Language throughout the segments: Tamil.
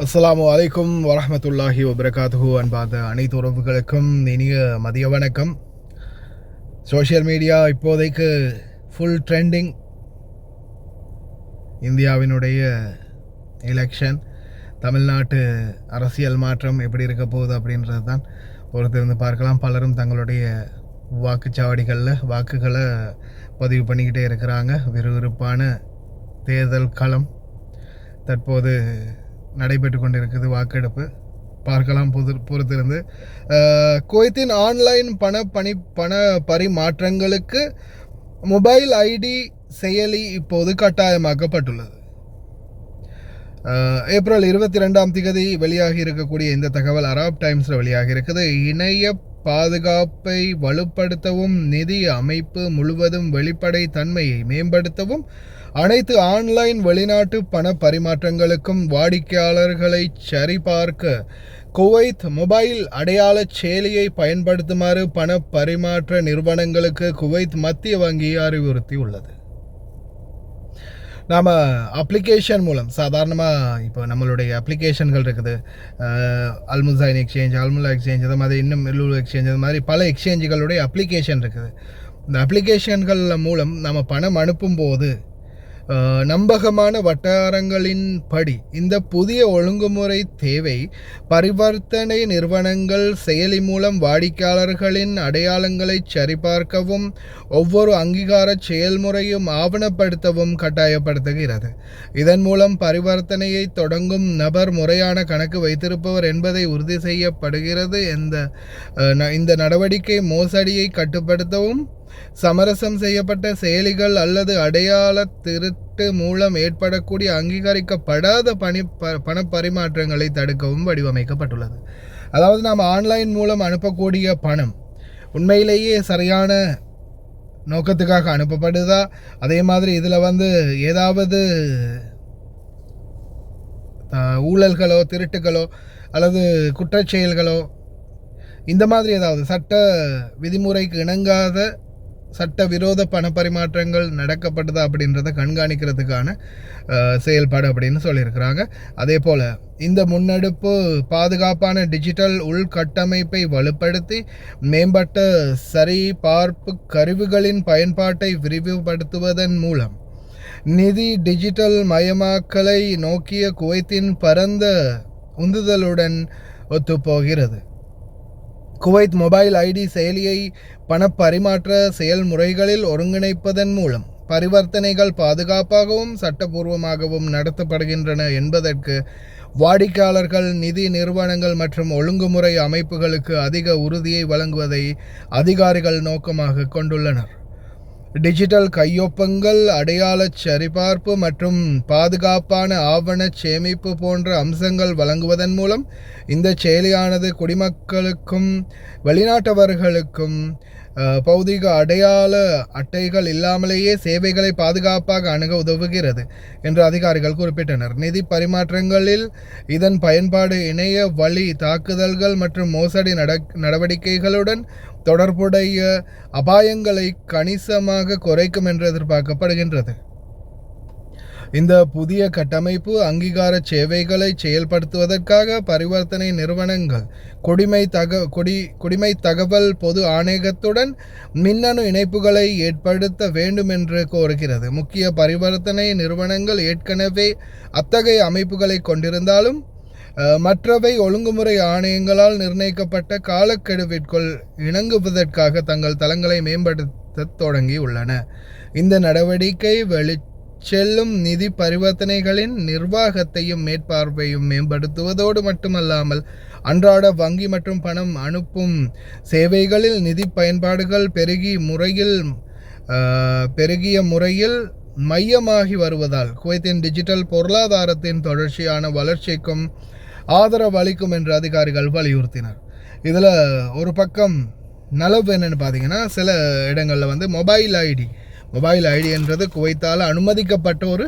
அஸ்ஸலாமு அலைக்கும் வரஹ்மத்துல்லாஹி வபரகாத்துஹு. அன்பார்ந்த அனைத்து உறவுகளுக்கும் இனிய மதிய வணக்கம். சோஷியல் மீடியா இப்போதைக்கு ஃபுல் ட்ரெண்டிங். இந்தியாவினுடைய எலெக்ஷன், தமிழ்நாட்டு அரசியல் மாற்றம் எப்படி இருக்க போகுது அப்படின்றது தான் பொறுத்திருந்து பார்க்கலாம். பலரும் தங்களுடைய வாக்குச்சாவடிகளில் வாக்குகளை பதிவு பண்ணிக்கிட்டே இருக்கிறாங்க. விறுவிறுப்பான தேர்தல் களம் தற்போது நடைபெற்று கொண்டிருக்குது. வாக்கெடுப்பு பார்க்கலாம் பொறுத்திருந்து. குவைத்தின் ஆன்லைன் பண பரிமாற்றங்களுக்கு மொபைல் ஐடி செயலி இப்போது கட்டாயமாக்கப்பட்டுள்ளது. ஏப்ரல் 22 வெளியாகி இருக்கக்கூடிய இந்த தகவல் அராப் டைம்ஸில் வெளியாகி இருக்குது. இணைய பாதுகாப்பை வலுப்படுத்தவும், நிதி அமைப்பு முழுவதும் வெளிப்படை தன்மையை மேம்படுத்தவும், அனைத்து ஆன்லைன் வெளிநாட்டு பண பரிமாற்றங்களுக்கும் வாடிக்கையாளர்களை சரிபார்க்க குவைத் மொபைல் அடையாள செயலியை பயன்படுத்துமாறு பண பரிமாற்ற நிறுவனங்களுக்கு குவைத் மத்திய வங்கி அறிவுறுத்தியுள்ளது. நாம் அப்ளிகேஷன் மூலம் சாதாரணமாக இப்போ நம்மளுடைய அப்ளிகேஷன்கள் இருக்குது. அல்முசைன் எக்ஸ்சேஞ்ச், அல்முல்லா எக்ஸ்சேஞ்ச், அது மாதிரி இன்னும் மெல்லூல் எக்ஸ்சேஞ்ச், அது மாதிரி பல எக்ஸ்சேஞ்சுகளுடைய அப்ளிகேஷன் இருக்குது. இந்த அப்ளிகேஷன்கள் மூலம் நம்ம பணம் அனுப்பும்போது நம்பகமான வட்டாரங்களின் படி இந்த புதிய ஒழுங்குமுறை தேவை பரிவர்த்தனை நிறுவனங்கள் செயலி மூலம் வாடிக்கையாளர்களின் அடையாளங்களை சரிபார்க்கவும் ஒவ்வொரு அங்கீகார செயல்முறையும் ஆவணப்படுத்தவும் கட்டாயப்படுத்துகிறது. இதன் மூலம் பரிவர்த்தனையை தொடங்கும் நபர் முறையான கணக்கு வைத்திருப்பவர் என்பதை உறுதி செய்யப்படுகிறது. இந்த நடவடிக்கை மோசடியை கட்டுப்படுத்தவும், சமரசம் செய்யப்பட்ட செயலிகள் அல்லது அடையாள திருட்டு மூலம் ஏற்படக்கூடிய அங்கீகரிக்கப்படாத பண பரிமாற்றங்களை தடுக்கவும் வடிவமைக்கப்பட்டுள்ளது. அதாவது நாம் ஆன்லைன் மூலம் அனுப்பக்கூடிய பணம் உண்மையிலேயே சரியான நோக்கத்துக்காக அனுப்பப்படுதா, அதே மாதிரி இதில் ஏதாவது ஊழல்களோ திருட்டுகளோ அல்லது குற்றச்செயல்களோ இந்த மாதிரி ஏதாவது சட்ட விதிமுறைக்கு இணங்காத சட்டவிரோத பண பரிமாற்றங்கள் நடக்கப்படுதா அப்படின்றத கண்காணிக்கிறதுக்கான செயல்பாடு அப்படின்னு சொல்லியிருக்கிறாங்க. அதே போல் இந்த முன்னெடுப்பு பாதுகாப்பான டிஜிட்டல் உள்கட்டமைப்பை வலுப்படுத்தி மேம்பட்ட சரிபார்ப்பு கருவிகளின் பயன்பாட்டை விரிவுபடுத்துவதன் மூலம் நிதி டிஜிட்டல் மயமாக்கலை நோக்கிய குவைத்தின் பரந்த உந்துதலுடன் ஒத்துப்போகிறது. குவைத் மொபைல் ஐடி செயலியை பண பரிமாற்ற செயல்முறைகளில் ஒருங்கிணைப்பதன் மூலம் பரிவர்த்தனைகள் பாதுகாப்பாகவும் சட்டபூர்வமாகவும் நடத்தப்படுகின்றன என்பதற்கு வாடிக்கையாளர்கள், நிதி நிறுவனங்கள் மற்றும் ஒழுங்குமுறை அமைப்புகளுக்கு அதிக உறுதியை வழங்குவதை அதிகாரிகள் நோக்கமாக கொண்டுள்ளனர். டிஜிட்டல் கையொப்பங்கள், அடையாள சரிபார்ப்பு மற்றும் பாதுகாப்பான ஆவண சேமிப்பு போன்ற அம்சங்கள் வழங்குவதன் மூலம் இந்த செயலியானது குடிமக்களுக்கும் வெளிநாட்டவர்களுக்கும் பௌதிக அடையாள அட்டைகள் இல்லாமலேயே சேவைகளை பாதுகாப்பாக அணுக உதவுகிறது என்று அதிகாரிகள் குறிப்பிட்டனர். நிதி பரிமாற்றங்களில் இதன் பயன்பாடு இணைய வழி தாக்குதல்கள் மற்றும் மோசடி நடவடிக்கைகளுடன் தொடர்புடைய அபாயங்களை கணிசமாக குறைக்கும் என்று எதிர்பார்க்கப்படுகின்றது. இந்த புதிய கட்டமைப்பு அங்கீகார சேவைகளை செயல்படுத்துவதற்காக பரிவர்த்தனை நிறுவனங்கள் குடிமை தகவல் பொது ஆணையகத்துடன் மின்னணு இணைப்புகளை ஏற்படுத்த வேண்டும் என்று கோருகிறது. முக்கிய பரிவர்த்தனை நிறுவனங்கள் ஏற்கனவே அத்தகைய அமைப்புகளை கொண்டிருந்தாலும் மற்றவை ஒழுங்குமுறை ஆணையங்களால் நிர்ணயிக்கப்பட்ட காலக்கெடுவிற்குள் இணங்குவதற்காக தங்கள் தளங்களை மேம்படுத்த தொடங்கியுள்ளன. இந்த நடவடிக்கை செல்லும் நிதி பரிவர்த்தனைகளின் நிர்வாகத்தையும் மேற்பார்வையும் மேம்படுத்துவதோடு மட்டுமல்லாமல் அன்றாட வங்கி மற்றும் பணம் அனுப்பும் சேவைகளில் நிதி பயன்பாடுகள் பெருகிய முறையில் மையமாகி வருவதால் குவைத்தின் டிஜிட்டல் பொருளாதாரத்தின் தொடர்ச்சியான வளர்ச்சிக்கும் ஆதரவு அளிக்கும் என்று அதிகாரிகள் வலியுறுத்தினர். இதில் ஒரு பக்கம் நலவு என்னென்னு பார்த்தீங்கன்னா, சில இடங்களில் மொபைல் ஐடி என்றது குவைத்தால் அனுமதிக்கப்பட்ட ஒரு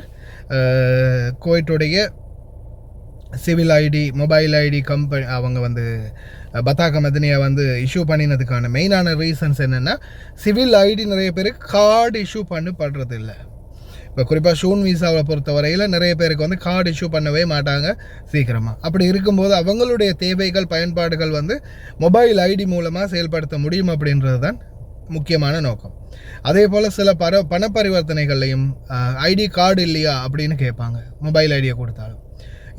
குவைட்டுடைய civil ID mobile ID company அவங்க பத்தாக்க மதனியை இஷ்யூ பண்ணினதுக்கான மெயினான ரீசன்ஸ் என்னென்னா, சிவில் ஐடி நிறைய பேருக்கு கார்டு இஷ்யூ பண்ணப்படுறது இல்லை. இப்போ குறிப்பாக ஷூன் விசாவை பொறுத்த வரையில் நிறைய பேருக்கு வந்து கார்டு இஷ்யூ பண்ணவே மாட்டாங்க சீக்கிரமாக. அப்படி இருக்கும்போது அவங்களுடைய தேவைகள் பயன்பாடுகள் வந்து மொபைல் ஐடி மூலமாக செயல்படுத்த முடியும் அப்படின்றது தான் முக்கியமான நோக்கம். அதே போல் சில பண பரிவர்த்தனைகள்லையும் ஐடி கார்டு இல்லையா அப்படின்னு கேட்பாங்க மொபைல் ஐடியை கொடுத்தாலும்.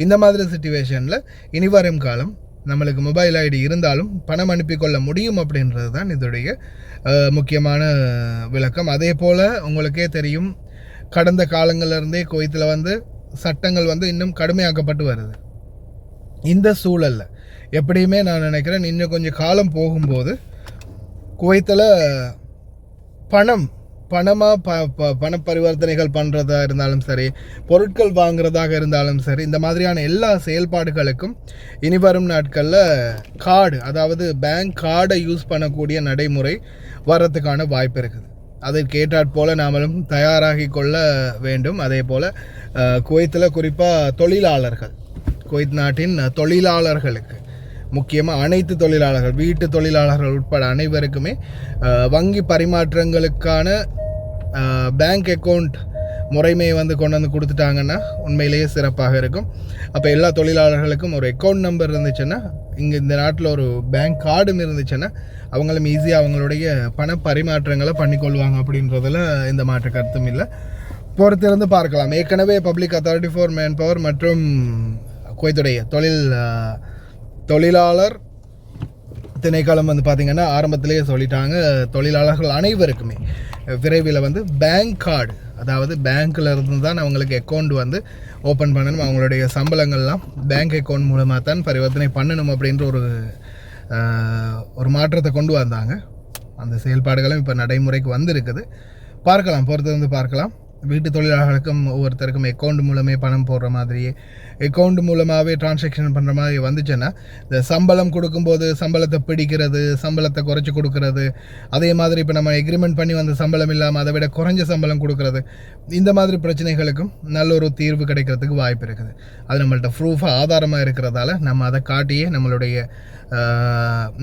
இந்த மாதிரி சிச்சுவேஷனில் இனி வரும் காலம் நம்மளுக்கு மொபைல் ஐடி இருந்தாலும் பணம் அனுப்பிக்கொள்ள முடியும் அப்படின்றது தான் இதோடைய முக்கியமான விளக்கம். அதே போல் உங்களுக்கே தெரியும், கடந்த காலங்களிலிருந்தே குவைத்தில் வந்து சட்டங்கள் வந்து இன்னும் கடுமையாக்கப்பட்டு வருது. இந்த சூழலில் எப்படியுமே நான் நினைக்கிறேன் இன்னும் கொஞ்சம் காலம் போகும்போது குவைத்தில் பண பரிவர்த்தனைகள் பண்ணுறதா இருந்தாலும் சரி, பொருட்கள் வாங்குறதாக இருந்தாலும் சரி, இந்த மாதிரியான எல்லா செயல்பாடுகளுக்கும் இனி வரும் நாட்களில் கார்டு, அதாவது பேங்க் கார்டை யூஸ் பண்ணக்கூடிய நடைமுறை வர்றதுக்கான வாய்ப்பு இருக்குது. அதற்கு ஏற்றாற்போல் நாமளும் தயாராகி கொள்ள வேண்டும். அதே போல் குவைத்தில் குறிப்பாக தொழிலாளர்கள், குவைத் நாட்டின் தொழிலாளர்களுக்கு முக்கியமாக அனைத்து தொழிலாளர்கள், வீட்டு தொழிலாளர்கள் உட்பட அனைவருக்குமே வங்கி பரிமாற்றங்களுக்கான பேங்க் அக்கௌண்ட் முறைமையை வந்து கொண்டு வந்து கொடுத்துட்டாங்கன்னா உண்மையிலேயே சிறப்பாக இருக்கும். அப்போ எல்லா தொழிலாளர்களுக்கும் ஒரு அக்கௌண்ட் நம்பர் இருந்துச்சுன்னா, இங்கே இந்த நாட்டில் ஒரு பேங்க் கார்டும் இருந்துச்சுன்னா அவங்களும் ஈஸியாக அவங்களுடைய பண பரிமாற்றங்களை பண்ணிக்கொள்வாங்க அப்படின்றதில் எந்த மாற்று கருத்தும் இல்லை. பொறுத்திருந்து பார்க்கலாம். ஏற்கனவே public authority for man power மற்றும் குவைத்துடைய தொழிலாளர் திணைக்களம் வந்து பார்த்திங்கன்னா ஆரம்பத்திலேயே சொல்லிட்டாங்க, தொழிலாளர்கள் அனைவருக்குமே விரைவில் வந்து பேங்க் கார்டு, அதாவது பேங்க்கில் இருந்து தான் அவங்களுக்கு அக்கௌண்ட் வந்து ஓப்பன் பண்ணணும், அவங்களுடைய சம்பளங்கள்லாம் பேங்க் அக்கௌண்ட் மூலமாக தான் பரிவர்த்தனை பண்ணணும் அப்படின்ற ஒரு மாற்றத்தை கொண்டு வந்தாங்க. அந்த செயல்பாடுகளும் இப்போ நடைமுறைக்கு வந்திருக்குது. பார்க்கலாம், பொறுத்திருந்து பார்க்கலாம். வீட்டு தொழிலாளர்களுக்கும் ஒவ்வொருத்தருக்கும் அக்கௌண்ட் மூலமே பணம் போடுற மாதிரியே, அக்கௌண்ட் மூலமாகவே டிரான்சாக்ஷன் பண்ணுற மாதிரி வந்துச்சுன்னா, இந்த சம்பளம் கொடுக்கும்போது சம்பளத்தை பிடிக்கிறது, சம்பளத்தை குறைச்சி கொடுக்கறது, அதே மாதிரி இப்போ நம்ம எக்ரிமெண்ட் பண்ணி வந்த சம்பளம் இல்லாமல் அதை விட குறைஞ்ச சம்பளம் கொடுக்கறது, இந்த மாதிரி பிரச்சனைகளுக்கும் நல்ல ஒரு தீர்வு கிடைக்கிறதுக்கு வாய்ப்பு இருக்குது. அது நம்மள்ட்ட ப்ரூஃபாக ஆதாரமாக இருக்கிறதால நம்ம அதை காட்டியே நம்மளுடைய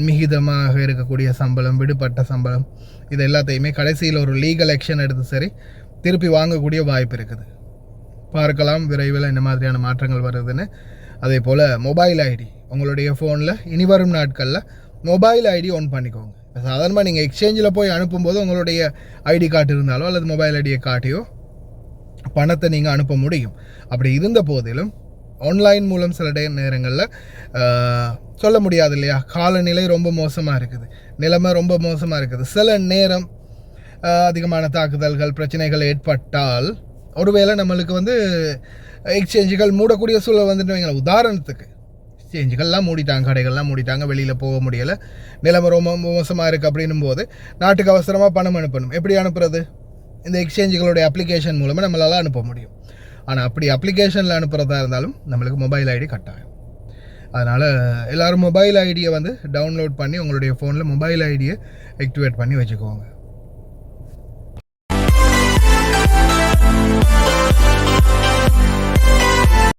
மிகிதமாக இருக்கக்கூடிய சம்பளம், விடுபட்ட சம்பளம், இது எல்லாத்தையுமே கடைசியில் ஒரு லீகல் ஆக்ஷன் எடுத்து சரி திருப்பி வாங்கக்கூடிய வாய்ப்பு இருக்குது. பார்க்கலாம் விரைவில் என்ன மாதிரியான மாற்றங்கள் வருதுன்னு. அதே போல் மொபைல் ஐடி உங்களுடைய ஃபோனில் இனி வரும் நாட்களில் மொபைல் ஐடி ஆன் பண்ணிக்கோங்க. சாதாரணமாக நீங்கள் எக்ஸ்சேஞ்சில் போய் அனுப்பும்போது உங்களுடைய ஐடி கார்டு இருந்தாலோ அல்லது மொபைல் ஐடியை காட்டியோ பணத்தை நீங்கள் அனுப்ப முடியும். அப்படி இருந்த போதிலும் ஆன்லைன் மூலம் சில நேரங்களில் சொல்ல முடியாது இல்லையா, காலநிலை ரொம்ப மோசமாக இருக்குது, நிலைமை ரொம்ப மோசமாக இருக்குது. சில நேரம் அதிகமான தாக்குதல்கள் பிரச்சனைகள் ஏற்பட்டால் ஒருவேளை நம்மளுக்கு வந்து எக்ஸ்சேஞ்சுகள் மூடக்கூடிய சூழல் வந்துட்டு வைங்கள. உதாரணத்துக்கு எக்ஸ்சேஞ்சுகள்லாம் மூடிட்டாங்க, கடைகள்லாம் மூடிட்டாங்க, வெளியில் போக முடியலை, நிலைமை ரொம்ப மோசமாக இருக்குது அப்படின்னும் போது நாட்டுக்கு அவசரமாக பணம் அனுப்பணும். எப்படி அனுப்புறது? இந்த எக்ஸ்சேஞ்சுகளுடைய அப்ளிகேஷன் மூலமாக நம்மளால் அனுப்ப முடியும். ஆனால் அப்படி அப்ளிகேஷனில் அனுப்புகிறதா இருந்தாலும் நம்மளுக்கு மொபைல் ஐடி கட்டாயம். அதனால் எல்லோரும் மொபைல் ஐடியை வந்து டவுன்லோட் பண்ணி உங்களுடைய ஃபோனில் மொபைல் ஐடியை ஆக்டிவேட் பண்ணி வச்சுக்கோங்க.